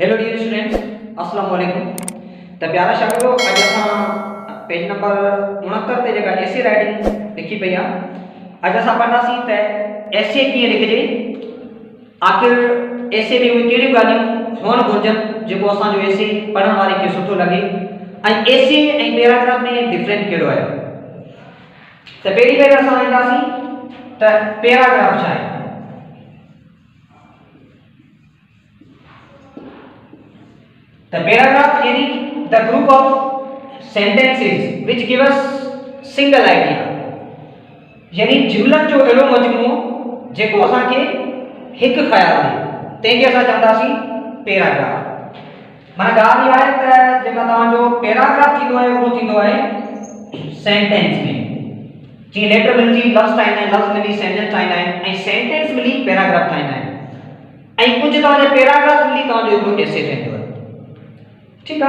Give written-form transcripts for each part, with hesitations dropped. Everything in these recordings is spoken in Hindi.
हेलो डियर स्टूडेंट्स, अस्सलाम वालेकुम। त प्यारा शागिर्दो, अज असां पेज नंबर 69 ते जेका एसे राइटिंग लिखी पई आहे, अज असां पढ़ंदासीं त एसे कीअं लिखिजे, आखिर एसे में उहे कहिड़ियूं ॻाल्हियूं हुअणु घुरिजनि जेको असांजो एसे पढ़ण वारे खे सुठो लॻे, ऐं एसे ऐं पैराग्राफ में डिफरेंट कहिड़ो आहे। त पहिरीं पहिरीं असां ईंदासीं त पैराग्राफ छा आहे। The paragraph is the group of sentences which give us single idea, यानी जुमलन जो अहिड़ो मजमूओ जेको असांखे हिकु ख़्याल ॾे, तंहिंखे असां चवंदासीं पैराग्राफ। माना ॻाल्हि इहा आहे त जेका तव्हांजो पैराग्राफ थींदो आहे उहो थींदो आहे सेंटेंस में। जीअं लेटर मिलजी लफ़्ज़ ठाहींदा आहिनि, लफ़्ज़ मिली सेंटेंस ठाहींदा आहिनि, ऐं सेंटेंस मिली पैराग्राफ ठाहींदा आहिनि, ऐं कुझु तव्हांजा पैराग्राफ मिली तव्हांजो हिकिड़ो एसे ठहंदो आहे। ठीक है,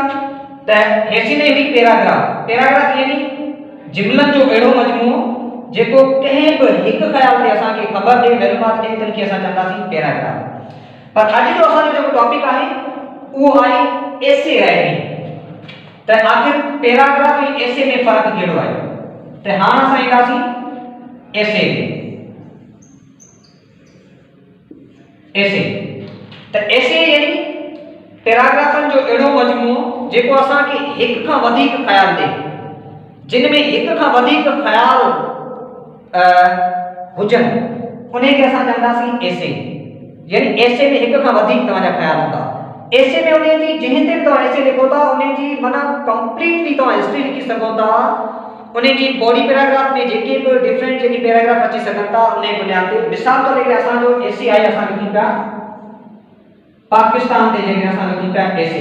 त हेसी ने हुई पैराग्राफ। पैराग्राफ यानी जुमलन जो अहिड़ो मजमूओ जेको कंहिं बि हिकु ख़्याल ते असांखे ख़बर ॾे, मालूमात ॾे, तनखे असां चवंदासीं पैराग्राफ। पर अॼु जो असांजो जेको टॉपिक आहे उहो आहे एसे राइटिंग। त आखिर पैराग्राफ ऐं एसे में फ़र्क़ु कहिड़ो आहे। त हाणे असां ईंदासीं एसे एसे त एसे यानी पैराग्राफन जो अहिड़ो मजमूओ जेको असांखे हिक खां वधीक ख़्याल ॾे, जिन में हिक खां वधीक ख़्याल हुजनि, उनखे असां चवंदासीं एसे। यानी एसे में हिक खां वधीक तव्हांजा ख़्याल हूंदा। एसे में उन जी जंहिं ते तव्हां एसे लिखो था उन जी माना कंप्लीटली तव्हां हिस्ट्री लिखी सघो था। उन जी बॉडी पैराग्राफ में जेके बि डिफरेंट जेकी पैराग्राफ अची सघनि था उन जी बुनियाद ते। मिसाल तौर ते असांजो एसे आहे, असां लिखूं पिया पाकिस्तान ते, जेके असां लिखूं पिया एसे।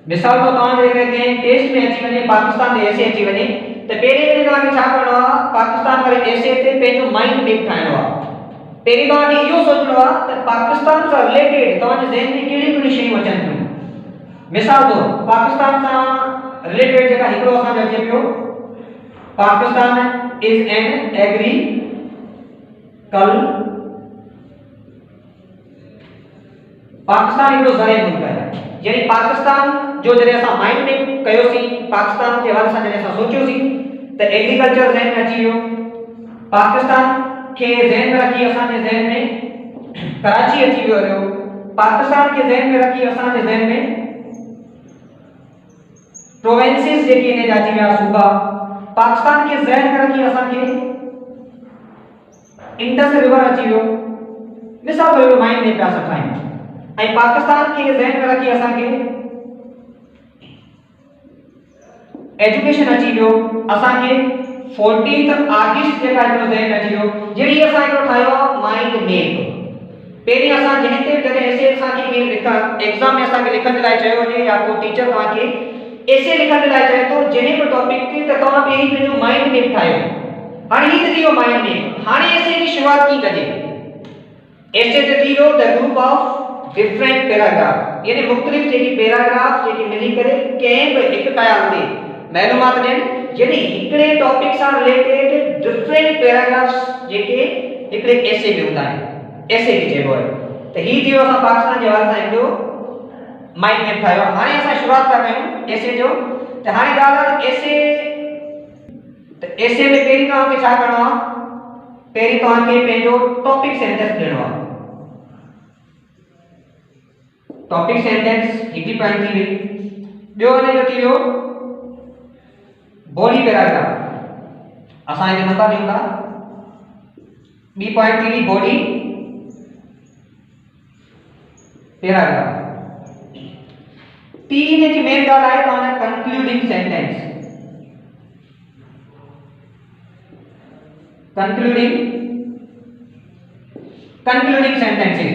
मिसाल तो तव्हां जेके कंहिं टेस्ट में अची वञे पाकिस्तान ते एसे अची वञे त पहिरीं पहिरीं तव्हांखे छा करिणो आहे, पाकिस्तान वारे एसे ते पंहिंजो माइंड मैप ठाहिणो आहे। पहिरीं तव्हांखे इहो सोचणो आहे त पाकिस्तान सां रिलेटेड तव्हांजे ज़हन में कहिड़ियूं कहिड़ियूं शयूं अचनि थियूं। मिसाल तौर पाकिस्तान सां रिलेटेड जेका हिकिड़ो असांजो अचे पियो, पाकिस्तान इज एन पाकिस्तान हिकिड़ो ज़रे मुल्क आहे। यानी पाकिस्तान जो जॾहिं असां माइंड में कयोसीं, पाकिस्तान जे हवाले सां जॾहिं असां सोचियोसीं त एग्रीकल्चर ज़हन में अची वियो। पाकिस्तान खे ज़हन में रखी असांजे ज़हन में कराची अची वियो। पाकिस्तान खे ज़हन में रखी असांजे ज़हन में प्रोविंसेस जेके इन जा अची विया सूबा। पाकिस्तान खे ज़हन में रखी असांखे इंडस रिवर अची वियो। मिसाल तौर ते माइंड में पिया सखायूं। ऐं पाकिस्तान खे ज़हन में रखी असांखे एजुकेशन अची वियो। असांखे 14 आगस्ट जेका हिकिड़ो ज़हन में अची वियो। जहिड़ी असां हिकिड़ो ठाहियो आहे माइंड मैप। पहिरीं असां जंहिं ते जॾहिं एसे असांखे एग्ज़ाम में असांखे लिखण जे लाइ चयो वञे या को टीचर तव्हांखे एसे लिखण जे लाइ चए थो जंहिं बि टॉपिक ते, त तव्हां पहिरीं पंहिंजो माइंड मैप ठाहियो। हाणे हीअ थी वियो माइंड मैप। हाणे एसे जी शुरूआत कीअं कजे। एसे ते थी वियो the group of different paragraph, यानी मुख्तलिफ जेकी पैराग्राफ जेकी मिली करे कंहिं बि हिकु ख़्याल ते मालूमात ॾियनि, यानी हिकिड़े टॉपिक सां रिलेटेड डिफरेंट पैराग्राफ्स जेके हिकिड़े एसे में हूंदा आहिनि, एसे खे चइबो आहे। त हीअ थी वियो असां पाकिस्तान जे हवाले सां हिकिड़ो माइंड मैप ठाहियो। हाणे असां शुरूआत था कयूं एसे जो। त हाणे ॻाल्हि आहे एसे, त एसे में पहिरीं तव्हांखे छा करिणो आहे, पहिरीं तव्हांखे पंहिंजो टॉपिक सेंटेंस ॾियणो आहे। टॉपिक सेंटेंस हिकड़ी पॉइंट थी वई। ॿियो हिन जो थी वियो बॉडी पैराग्राफ। असां हिन नंबर ॾियूं था, ॿी पॉइंट थी वई बॉडी पैराग्राफ। टी हिन जी मेन ॻाल्हि आहे तव्हांजा कंक्लूडिंग सेंटेंस। कंक्लूडिंग सेंटेंसेस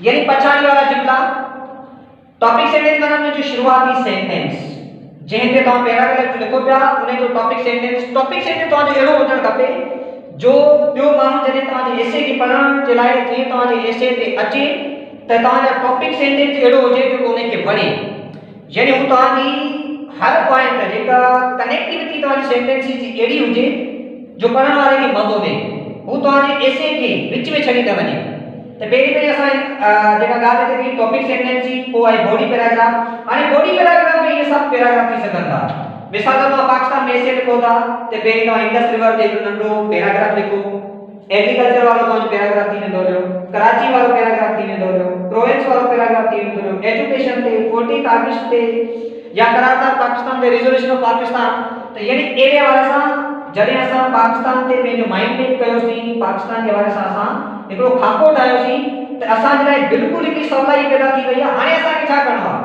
यानी पछाड़ी वाला जुमला। टॉपिक सेंटेंस माना जो शुरुआती सेंटेंस जंहिं ते तव्हां पैराग्राफ लिखो पिया उन जो टॉपिक सेंटेंस तव्हांजो अहिड़ो हुजणु खपे जो ॿियो माण्हू जॾहिं तव्हांजे एसे खे पढ़ण जे लाइ जीअं तव्हांजे एसे ते अचे त तव्हांजा टॉपिक सेंटेंस अहिड़ो हुजे जेको उनखे वणे। यानी हू तव्हांजी हर पॉइंट जेका कनेक्टिविटी तव्हांजी सेंटेंसिस जी अहिड़ी हुजे जो पढ़ण वारे खे मज़ो ॾे। हू तव्हांजे एसे खे विच में छॾी न वञे। त पहिरीं असां जेका ॻाल्हि हिते कई टॉपिक सेंटेंस जी, पोइ आहे बॉडी पैराग्राफ। हाणे बॉडी पैराग्राफ में इहे सभु पैराग्राफ थी सघनि था। मिसाल तौर ते पाकिस्तान में एसे लिखो था त पहिरीं तव्हां इंडस रिवर ते हिकु नंढो पैराग्राफ लिखो, एग्रीकल्चर वालो तव्हांजो पैराग्राफ थी वेंदो हुयो, कराची वारो पैराग्राफ थी वेंदो हुयो, प्रोविंस वारो पैराग्राफ थी वेंदो हुयो, एजुकेशन ते 14 अगस्त ते या करारदार पाकिस्तान ते रिजोल्यूशन ऑफ पाकिस्तान। त यानी एरे वारे सां जॾहिं असां पाकिस्तान ते पंहिंजो माइंड मेप कयोसीं, पाकिस्तान जे बारे सां असां हिकिड़ो खाको ठाहियोसीं, त असांजे लाइ बिल्कुलु हिकिड़ी सवलाई पैदा थी वई आहे। हाणे असांखे छा करिणो आहे?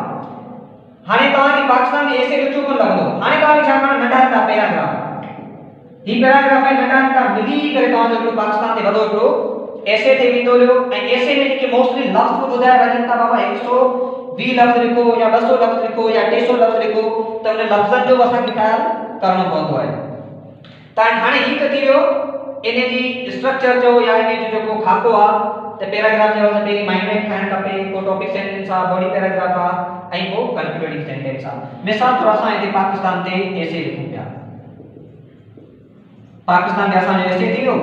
हाणे तव्हांखे पाकिस्तान में एसे ॾुखियो कोन लॻंदो। हाणे तव्हांखे छा करिणो? नंढा नंढा पैराग्राफ, ही पैराग्राफ है नंढा नंढा मिली करे तव्हांजो हिकिड़ो पाकिस्तान ते वॾो हिकिड़ो एसे ठही वेंदो हुयो। ऐं एसे में जेके मोस्टली लफ़्ज़ ॿुधाए वञनि था, बाबा 120 लफ़्ज़ लिखो या 200 लफ़्ज़ लिखो या 300 लफ़्ज़ लिखो, त उन लफ़्ज़नि जो असांखे ख़्याल करणो पवंदो आहे। त हाणे ही त थी वियो इन जी स्ट्रक्चर जो या इन जो जेको खाको आहे। त पैराग्राफ जो असां पहिरीं माइंड मेप ठाहिणु खपे, पोइ टॉपिक सेंटेंस आहे, बॉडी पैराग्राफ आहे, ऐं पोइ कंक्लूडिंग सेंटेंस आहे। मिसाल तौर असां हिते पाकिस्तान ते एसे लिखूं पिया, पाकिस्तान में असांजो एसे थी वियो,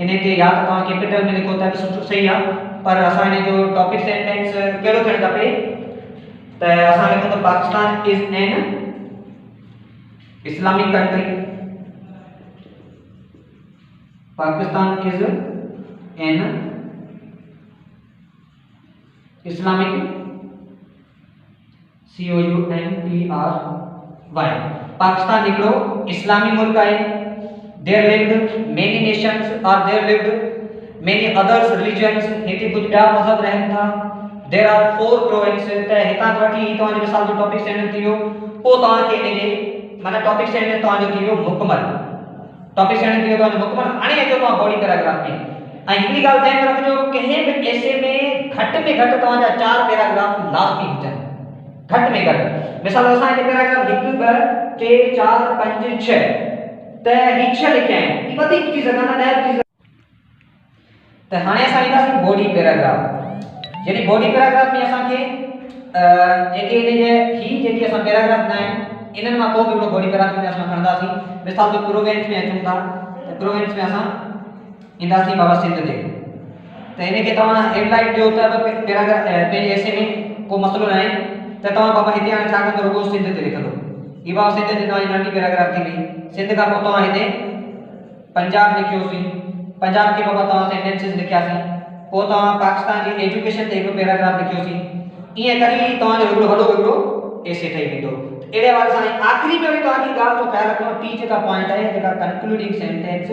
इन ते या त तव्हां कैपिटल में लिखो त सुठो सही आहे, पर असां इन जो टॉपिक सेंटेंस कहिड़ो थियणु खपे? त असां लिखूं त Pakistan is an Islamic country, Pakistan is an Islamic COUNTRY, Pakistan हिकिड़ो इस्लामी मुल्क आहे। There lived many nations or there lived many others religions, हिते कुछ ॿिया मज़हब रहनि था। There are 4 provinces, त हितां वठी तव्हांजो मिसाल जो टॉपिक सेंटेंस थी वियो। पोइ तव्हांखे इन जे माना टॉपिक सेंटेंस तव्हांजो थी वियो मुकमल, टॉपिक सेंटेंस थी वियो तव्हांजो मुकमल। हाणे अचो तव्हां बॉडी पैराग्राफ में, ऐं हिकिड़ी ॻाल्हि ध्यानु रखिजो, कंहिं बि एसे में घटि तव्हांजा 4 पैराग्राफ लाज़मी हुजनि, घटि में घटि। मिसाल असां हिते पैराग्राफ 1 2 3 4 5 6 त ही 6 लिखिया आहिनि, ही वधीक थी सघनि था, 10 थी सघनि। त हाणे असां ईंदासीं बॉडी पैराग्राफ। यानी बॉडी पैराग्राफ में असांखे जेके इन जे ही जेके असां पैराग्राफ ना आहिनि, इन्हनि मां को बि हिकिड़ो बॉडी पैराग्राफ में असां खणंदासीं। मिसाल जो प्रोविंस में अचूं था, त प्रोविंस में असां ईंदासीं बाबा सिंध ते। त इनखे तव्हां हेडलाइन ॾियो त पैराग्राफ पंहिंजे एसे में को मसलो न आहे, त तव्हां बाबा हिते हाणे छा कंदो? रुगो सिंध ते लिखंदो। ही बाबा सिंध ते तव्हांजी नंढी पैराग्राफ थी वई। सिंध खां पोइ तव्हां हिते पंजाब लिखियोसीं, पंजाब के बाबा तव्हां सेंटेंसेस लिखियासीं। पोइ तव्हां पाकिस्तान जी एजुकेशन ते हिकिड़ो पैराग्राफ लिखियोसीं। ईअं करे तव्हांजो हिकिड़ो वॾो हिकिड़ो एसे ठही वेंदो। अहिड़े वारे सां आख़िरी में तव्हांजी ॻाल्हि जो ख़्यालु रखिणो, टी जेका पॉइंट आहे जेका कंक्लूडिंग सेंटेंस।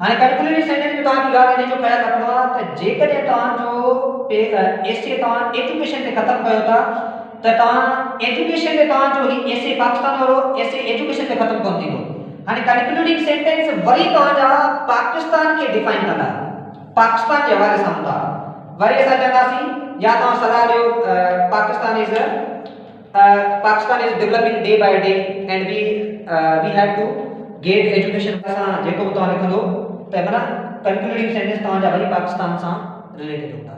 हाणे कंक्लूडिंग सेंटेंस में तव्हांजी ॻाल्हि इन जो ख़्यालु रखिणो आहे त जेकॾहिं तव्हांजो एसे तव्हां एजुकेशन ते ख़तमु कयो था, त तव्हां एजुकेशन ते तव्हांजो ही एसे पाकिस्तान वारो एसे एजुकेशन ते ख़तमु कोन थींदो। हाणे कंक्लूडिंग सेंटेंस वरी तव्हांजा पाकिस्तान खे डिफाइन कंदा, पाकिस्तान जे हवाले सां हूंदा। वरी असां चवंदासीं या तव्हां सलाह ॾियो Pakistan is developing day by day and we have to get education. असां जेको बि तव्हां लिखंदो त माना कंक्लूडिंग सेंटेंस तव्हांजा वरी पाकिस्तान सां रिलेटेड हूंदा।